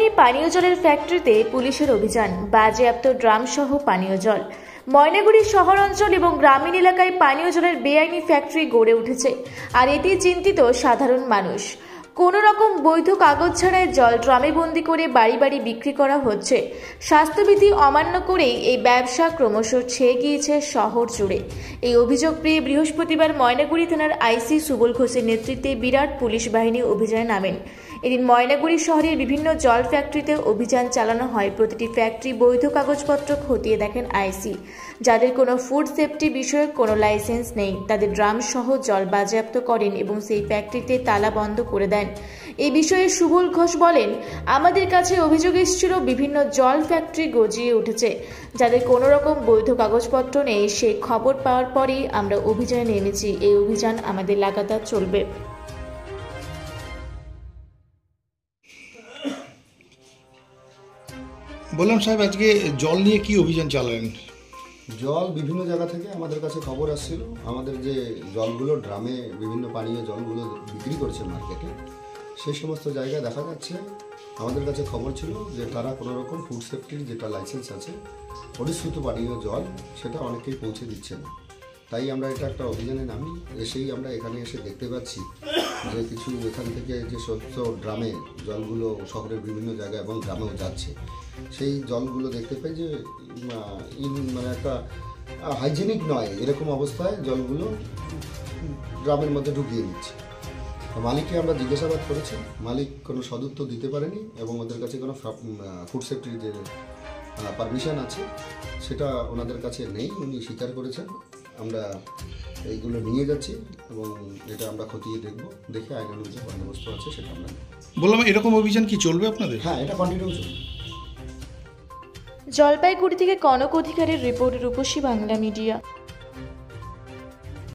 বেআইনি পানীয় জলের ফ্যাক্টরিতে পুলিশের অভিযান, বাজেয়াপ্ত ড্রাম সহ পানীয় জল। ময়নাগুড়ি শহর অঞ্চল এবং গ্রামীণ এলাকায় পানীয় জলের বেআইনি ফ্যাক্টরি গড়ে উঠেছে, আর এতে চিন্তিত সাধারণ মানুষ। কোনো রকম বৈধ কাগজ ছাড়াই জল ড্রামে বন্দি করে বাড়ি বাড়ি বিক্রি করা হচ্ছে। স্বাস্থ্যবিধি অমান্য করেই এই ব্যবসা ক্রমশ ছেয়ে গিয়েছে শহর জুড়ে। এই অভিযোগ পেয়ে বৃহস্পতিবার ময়নাগুড়ি থানার আইসি সুবল ঘোষের নেতৃত্বে বিরাট পুলিশ বাহিনী অভিযানে নামেন। এদিন ময়নাগুড়ি শহরের বিভিন্ন জল ফ্যাক্টরিতে অভিযান চালানো হয়। প্রতিটি ফ্যাক্টরি বৈধ কাগজপত্র খতিয়ে দেখেন আইসি। যাদের কোনো ফুড সেফটি বিষয়ক কোনো লাইসেন্স নেই তাদের ড্রাম সহ জল বাজেয়াপ্ত করেন এবং সেই ফ্যাক্টরিতে তালা বন্ধ করে দেন। এই বিষয়ে সুবল ঘোষ বলেন, আমাদের কাছে অভিযোগ এসেছিল বিভিন্ন জল ফ্যাক্টরি গজিয়ে উঠেছে, যাদের কোনো রকম বৈধ কাগজপত্র নেই। সেই খবর পাওয়ার পরেই আমরা অভিযানে নেমেছি। এই অভিযান আমাদের লাগাতার চলবে। বললাম সাহেব, আজকে জল নিয়ে কি অভিযান চালালেন? জল বিভিন্ন জায়গা থেকে আমাদের কাছে খবর আসছিল। আমাদের যে জলগুলো ড্রামে বিভিন্ন পানীয় জলগুলো বিক্রি করছে মার্কেটে, সেই সমস্ত জায়গায় দেখা যাচ্ছে আমাদের কাছে খবর ছিল যে তারা কোনো রকম ফুড সেফটির যেটা লাইসেন্স আছে পরিশ্রুত পানীয় জল সেটা অনেকেই পৌঁছে দিচ্ছে না। তাই আমরা এটা একটা অভিযানে নামি। এসেই আমরা এখানে এসে দেখতে পাচ্ছি যে কিছু এখান থেকে যে স্বচ্ছ ড্রামে জলগুলো শহরের বিভিন্ন জায়গায় এবং গ্রামেও যাচ্ছে, সেই জলগুলো দেখতে পাই যে মানে একটা হাইজেনিক নয়, এরকম অবস্থায় জলগুলো গ্রামের মধ্যে ঢুকিয়ে দিচ্ছে। মালিককে আমরা জিজ্ঞাসাবাদ করেছি, মালিক কোনো সদুত্তর দিতে পারেনি এবং ওদের কাছে কোনো ফুড সেফটির যে পারমিশন আছে সেটা ওনাদের কাছে নেই, উনি স্বীকার করেছেন। আমরা এইগুলো নিয়ে যাচ্ছি এবং এটা আমরা খতিয়ে দেখবো, দেখে আইনানুগ যে বন্দোবস্ত আছে সেটা আমরা। বললাম, এরকম অভিযান কি চলবে আপনাদের? হ্যাঁ, এটা কন্টিনিউ চলবে। জলপাইগুড়ি থেকে কনক অধিকারের রিপোর্ট, রূপসী বাংলা মিডিয়া।